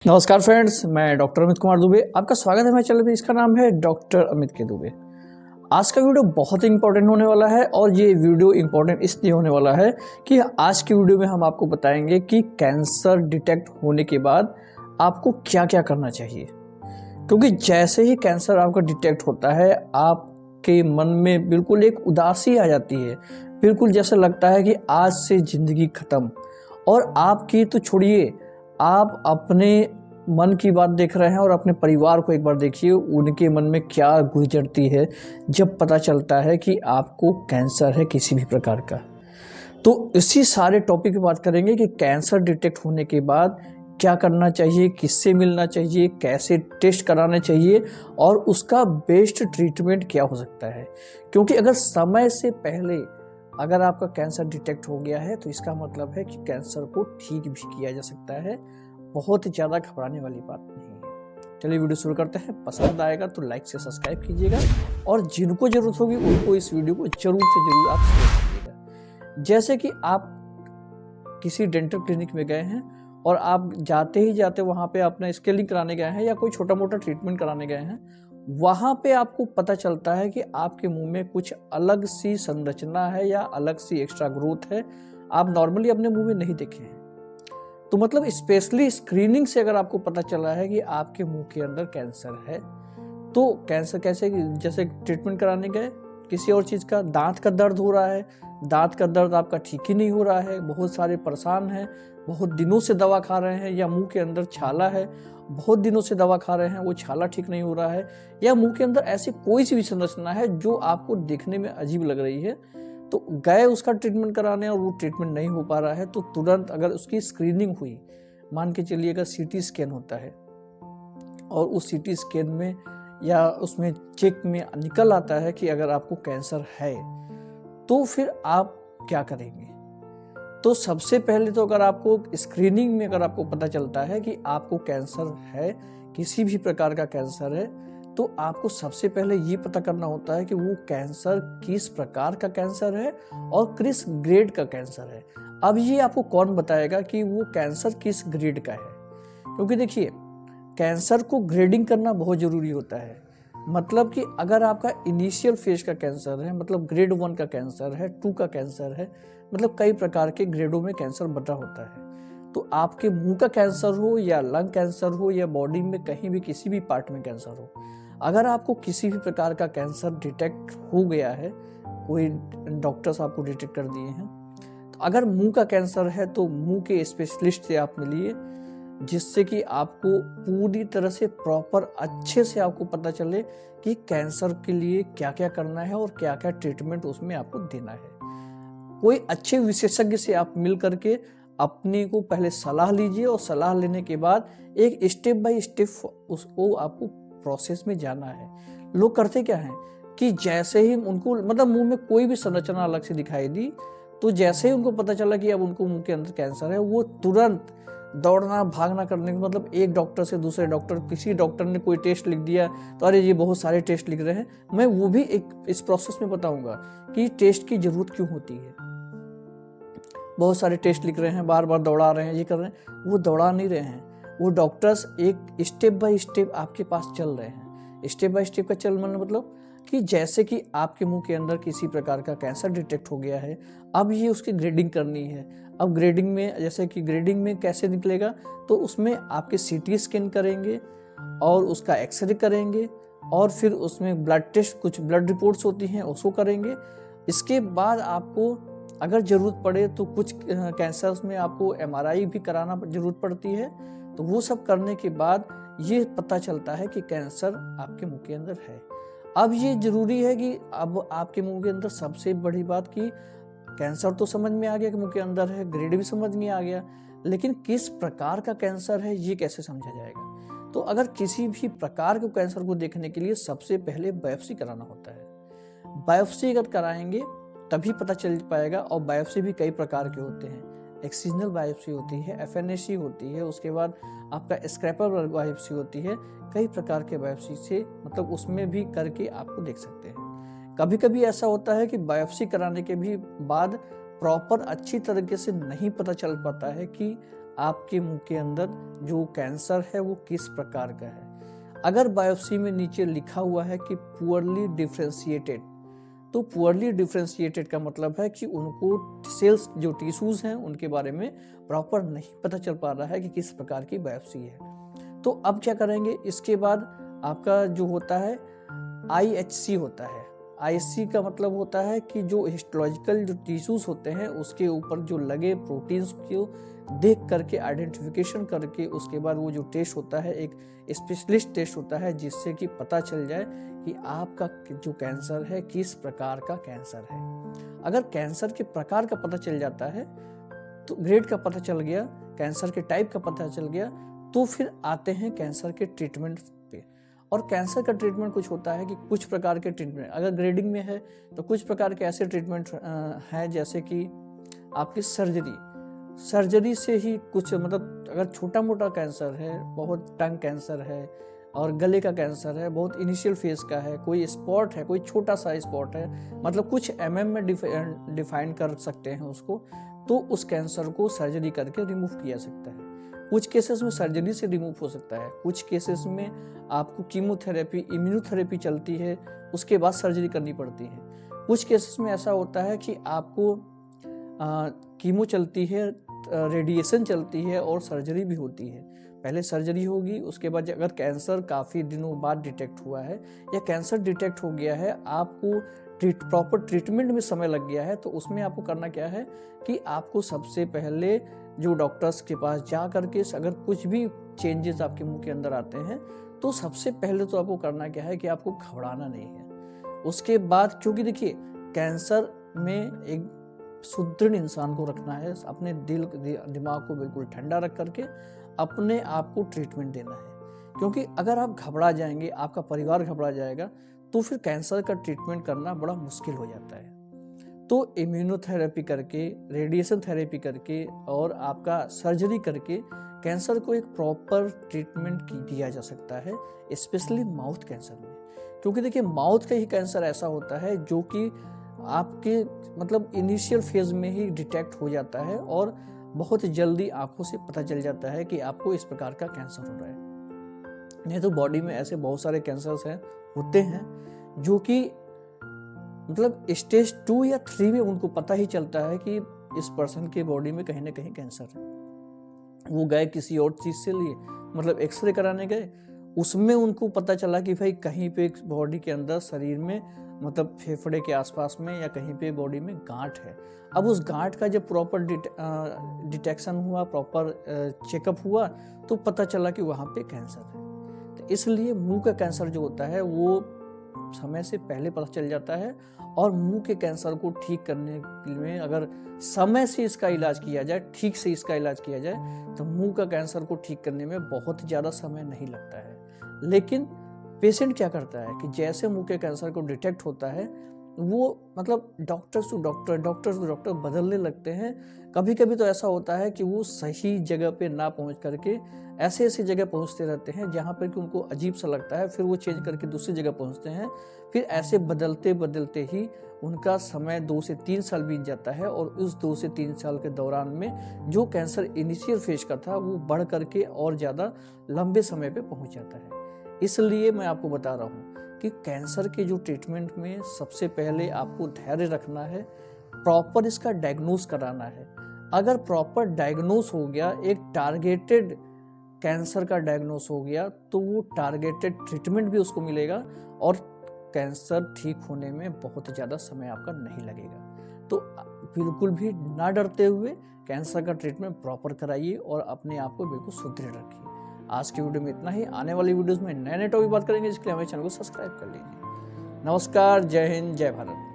नमस्कार फ्रेंड्स, मैं डॉक्टर अमित कुमार दुबे। आपका स्वागत है मेरे चैनल पे। इसका नाम है डॉक्टर अमित के दुबे। आज का वीडियो बहुत ही इंपॉर्टेंट होने वाला है और ये वीडियो इंपॉर्टेंट इसलिए होने वाला है कि आज की वीडियो में हम आपको बताएंगे कि कैंसर डिटेक्ट होने के बाद आपको क्या क्या करना चाहिए। क्योंकि जैसे ही कैंसर आपका डिटेक्ट होता है, आपके मन में बिल्कुल एक उदासी आ जाती है। बिल्कुल जैसे लगता है कि आज से ज़िंदगी ख़त्म। और आपकी तो छोड़िए, आप अपने मन की बात देख रहे हैं और अपने परिवार को एक बार देखिए, उनके मन में क्या गुजरती है जब पता चलता है कि आपको कैंसर है किसी भी प्रकार का। तो इसी सारे टॉपिक की बात करेंगे कि कैंसर डिटेक्ट होने के बाद क्या करना चाहिए, किससे मिलना चाहिए, कैसे टेस्ट कराना चाहिए और उसका बेस्ट ट्रीटमेंट क्या हो सकता है। क्योंकि अगर समय से पहले अगर आपका कैंसर डिटेक्ट हो गया है तो इसका मतलब है कि कैंसर को ठीक भी किया जा सकता है। बहुत ज़्यादा घबराने वाली बात नहीं है। चलिए वीडियो शुरू करते हैं। पसंद आएगा तो लाइक से सब्सक्राइब कीजिएगा और जिनको ज़रूरत होगी उनको इस वीडियो को जरूर से जरूर आप शेयर कीजिएगा। जैसे कि आप किसी डेंटल क्लिनिक में गए हैं और आप जाते ही जाते वहाँ पे अपना स्केलिंग कराने गए हैं या कोई छोटा मोटा ट्रीटमेंट कराने गए हैं, वहाँ पे आपको पता चलता है कि आपके मुंह में कुछ अलग सी संरचना है या अलग सी एक्स्ट्रा ग्रोथ है, आप नॉर्मली अपने मुंह में नहीं देखे हैं। तो मतलब स्पेशली स्क्रीनिंग से अगर आपको पता चला है कि आपके मुंह के अंदर कैंसर है, तो कैंसर कैसे, जैसे ट्रीटमेंट कराने गए किसी और चीज़ का, दांत का दर्द हो रहा है, दांत का दर्द आपका ठीक ही नहीं हो रहा है, बहुत सारे परेशान हैं, बहुत दिनों से दवा खा रहे हैं, या मुंह के अंदर छाला है, बहुत दिनों से दवा खा रहे हैं, वो छाला ठीक नहीं हो रहा है, या मुंह के अंदर ऐसी कोई सी भी संरचना है जो आपको देखने में अजीब लग रही है, तो गए उसका ट्रीटमेंट कराने और वो ट्रीटमेंट नहीं हो पा रहा है, तो तुरंत अगर उसकी स्क्रीनिंग हुई, मान के चलिए अगर सीटी स्कैन होता है और उस सीटी स्कैन में या उसमें चेक में निकल आता है कि अगर आपको कैंसर है, तो फिर आप क्या करेंगे। तो सबसे पहले तो अगर आपको स्क्रीनिंग में अगर आपको पता चलता है कि आपको कैंसर है, किसी भी प्रकार का कैंसर है, तो आपको सबसे पहले ये पता करना होता है कि वो कैंसर किस प्रकार का कैंसर है और किस ग्रेड का कैंसर है। अब ये आपको कौन बताएगा कि वो कैंसर किस ग्रेड का है। क्योंकि देखिए, कैंसर को ग्रेडिंग करना बहुत ज़रूरी होता है। मतलब कि अगर आपका इनिशियल फेज का कैंसर है, मतलब ग्रेड 1 का कैंसर है, 2 का कैंसर है, मतलब कई प्रकार के ग्रेडों में कैंसर बटा होता है। तो आपके मुंह का कैंसर हो या लंग कैंसर हो या बॉडी में कहीं भी किसी भी पार्ट में कैंसर हो, अगर आपको किसी भी प्रकार का कैंसर डिटेक्ट हो गया है, कोई डॉक्टर्स आपको डिटेक्ट कर दिए हैं, तो अगर मुंह का कैंसर है तो मुंह के स्पेशलिस्ट से आप मिलिए, जिससे कि आपको पूरी तरह से प्रॉपर अच्छे से आपको पता चले कि कैंसर के लिए क्या क्या करना है और क्या क्या ट्रीटमेंट उसमें आपको देना है। कोई अच्छे विशेषज्ञ से आप मिल करके अपने को पहले सलाह लीजिए और सलाह लेने के बाद एक स्टेप बाय स्टेप उसको आपको प्रोसेस में जाना है। लोग करते क्या हैं कि जैसे ही उनको मतलब मुंह में कोई भी संरचना अलग से दिखाई दी, तो जैसे ही उनको पता चला कि अब उनको मुंह के अंदर कैंसर है, वो तुरंत दौड़ना भागना करने का, मतलब एक डॉक्टर से दूसरे डॉक्टर, किसी डॉक्टर ने कोई टेस्ट लिख दिया तो अरे ये बहुत सारे टेस्ट लिख रहे हैं। मैं वो भी एक इस प्रोसेस में बताऊंगा कि टेस्ट की जरूरत क्यों होती है। बहुत सारे टेस्ट लिख रहे हैं, बार बार दौड़ा रहे हैं, ये कर रहे हैं, वो दौड़ा नहीं रहे हैं। वो डॉक्टर्स एक स्टेप बाय स्टेप आपके पास चल रहे हैं। स्टेप बाय स्टेप का चल मतलब कि जैसे कि आपके मुंह के अंदर किसी प्रकार का कैंसर डिटेक्ट हो गया है, अब ये उसकी ग्रेडिंग करनी है। अब ग्रेडिंग में, जैसे कि ग्रेडिंग में कैसे निकलेगा, तो उसमें आपके सीटी स्कैन करेंगे और उसका एक्सरे करेंगे और फिर उसमें ब्लड टेस्ट, कुछ ब्लड रिपोर्ट्स होती हैं उसको करेंगे। इसके बाद आपको अगर ज़रूरत पड़े तो कुछ कैंसर्स में आपको एमआरआई भी कराना ज़रूरत पड़ती है। तो वो सब करने के बाद ये पता चलता है कि कैंसर आपके मुंह के अंदर है। अब ये ज़रूरी है कि अब आपके मुंह के अंदर सबसे बड़ी बात कि कैंसर तो समझ में आ गया कि मुंह के अंदर है, ग्रेड भी समझ में आ गया, लेकिन किस प्रकार का कैंसर है ये कैसे समझा जाएगा। तो अगर किसी भी प्रकार के कैंसर को देखने के लिए सबसे पहले बायोप्सी कराना होता है। बायोप्सी अगर कराएंगे तभी पता चल पाएगा। और बायोप्सी भी कई प्रकार के होते हैं। एक्सिजनल बायोप्सी होती है, एफएनएसी होती है, उसके बाद आपका स्क्रैपर बायोप्सी होती है। कई प्रकार के बायोप्सी से मतलब उसमें भी करके आपको देख सकते हैं। कभी कभी ऐसा होता है कि बायोप्सी कराने के भी बाद प्रॉपर अच्छी तरीके से नहीं पता चल पाता है कि आपके मुंह के अंदर जो कैंसर है वो किस प्रकार का है। अगर बायोप्सी में नीचे लिखा हुआ है कि पुअरली डिफ्रेंशिएटेड, तो पुअरली डिफ्रेंशिएटेड का मतलब है कि उनको सेल्स जो टिश्यूज हैं उनके बारे में प्रॉपर नहीं पता चल पा रहा है कि किस प्रकार की बायोप्सी है। तो अब क्या करेंगे, इसके बाद आपका जो होता है IHC होता है। IHC का मतलब होता है कि जो हिस्टोलॉजिकल जो टिश्यूज होते हैं उसके ऊपर जो लगे प्रोटीन्स को देख करके आइडेंटिफिकेशन करके उसके बाद वो जो टेस्ट होता है एक स्पेशलिस्ट टेस्ट होता है जिससे कि पता चल जाए कि आपका जो कैंसर है किस प्रकार का कैंसर है। अगर कैंसर के प्रकार का पता चल जाता है, तो ग्रेड का पता चल गया, कैंसर के टाइप का पता चल गया, तो फिर आते हैं कैंसर के ट्रीटमेंट पे। और कैंसर का ट्रीटमेंट कुछ होता है कि कुछ प्रकार के ट्रीटमेंट अगर ग्रेडिंग में है तो कुछ प्रकार के ऐसे ट्रीटमेंट हैं जैसे कि आपकी सर्जरी से ही कुछ, मतलब अगर छोटा मोटा कैंसर है, बहुत टंग कैंसर है और गले का कैंसर है, बहुत इनिशियल फेज का है, कोई स्पॉट है, कोई छोटा सा स्पॉट है, मतलब कुछ में डिफाइन कर सकते हैं उसको, तो उस कैंसर को सर्जरी करके रिमूव किया सकता है। कुछ केसेस में सर्जरी से रिमूव हो सकता है, कुछ केसेस में आपको कीमोथेरेपी, इम्यूनोथेरेपी चलती है, उसके बाद सर्जरी करनी पड़ती है। कुछ केसेस में ऐसा होता है कि आपको कीमो चलती है, रेडिएशन चलती है और सर्जरी भी होती है। पहले सर्जरी होगी, उसके बाद अगर कैंसर काफ़ी दिनों बाद डिटेक्ट हुआ है या कैंसर डिटेक्ट हो गया है, आपको प्रॉपर ट्रीटमेंट में समय लग गया है, तो उसमें आपको करना क्या है कि आपको सबसे पहले जो डॉक्टर्स के पास जा करके अगर कुछ भी चेंजेस आपके मुंह के अंदर आते हैं तो सबसे पहले तो आपको करना क्या है कि आपको घबराना नहीं है। उसके बाद, क्योंकि देखिए कैंसर में एक सुदृढ़ इंसान को रखना है, अपने दिमाग को बिल्कुल ठंडा रख करके अपने आप को ट्रीटमेंट देना है। क्योंकि अगर आप घबरा जाएंगे, आपका परिवार घबरा जाएगा, तो फिर कैंसर का ट्रीटमेंट करना बड़ा मुश्किल हो जाता है। तो इम्यूनोथेरेपी करके, रेडिएशन थेरेपी करके और आपका सर्जरी करके कैंसर को एक प्रॉपर ट्रीटमेंट दिया जा सकता है, स्पेशली माउथ कैंसर में। क्योंकि देखिए माउथ का ही कैंसर ऐसा होता है जो कि आपके मतलब इनिशियल फेज में ही डिटेक्ट हो जाता है और बहुत जल्दी आंखों से पता चल जाता है कि आपको इस प्रकार का कैंसर हो रहा है। नहीं तो बॉडी में ऐसे बहुत सारे कैंसर्स होते हैं जो कि मतलब स्टेज 2 या 3 में उनको पता ही चलता है कि इस पर्सन के बॉडी में कहीं ना कहीं कैंसर है। वो गए किसी और चीज़ से लिए, मतलब एक्सरे कराने गए, उसमें उनको पता चला कि भाई कहीं पे बॉडी के अंदर शरीर में, मतलब फेफड़े के आसपास में या कहीं पे बॉडी में गांठ है। अब उस गांठ का जब प्रॉपर डिटेक्शन हुआ, प्रॉपर चेकअप हुआ, तो पता चला कि वहाँ पे कैंसर है। तो इसलिए मुंह का कैंसर जो होता है वो समय से पहले पता चल जाता है, और मुंह के कैंसर को ठीक करने में अगर समय से इसका इलाज किया जाए, ठीक से इसका इलाज किया जाए, तो मुंह का कैंसर को ठीक करने में बहुत ज़्यादा समय नहीं लगता है। लेकिन पेशेंट क्या करता है कि जैसे मुंह के कैंसर को डिटेक्ट होता है, वो मतलब डॉक्टर टू डॉक्टर बदलने लगते हैं। कभी कभी तो ऐसा होता है कि वो सही जगह पे ना पहुंच करके ऐसे जगह पहुंचते रहते हैं जहां पर कि उनको अजीब सा लगता है, फिर वो चेंज करके दूसरी जगह पहुंचते हैं। फिर ऐसे बदलते बदलते ही उनका समय 2 से 3 साल बीत जाता है, और उस 2 से 3 साल के दौरान में जो कैंसर इनिशियल फेज का था वो बढ़ करके और ज़्यादा लंबे समय पे पहुंच जाता है। इसलिए मैं आपको बता रहा हूँ कि कैंसर के जो ट्रीटमेंट में सबसे पहले आपको धैर्य रखना है, प्रॉपर इसका डायग्नोस कराना है। अगर प्रॉपर डायग्नोस हो गया, एक टारगेटेड कैंसर का डायग्नोस हो गया, तो वो टारगेटेड ट्रीटमेंट भी उसको मिलेगा और कैंसर ठीक होने में बहुत ज़्यादा समय आपका नहीं लगेगा। तो बिल्कुल भी ना डरते हुए कैंसर का ट्रीटमेंट प्रॉपर कराइए और अपने आप को बिल्कुल सुदृढ़ रखिए। आज की वीडियो में इतना ही। आने वाली वीडियोस में नए नए टॉपिक बात करेंगे, जिसके लिए हमारे चैनल को सब्सक्राइब कर लीजिए। नमस्कार, जय हिंद, जय भारत।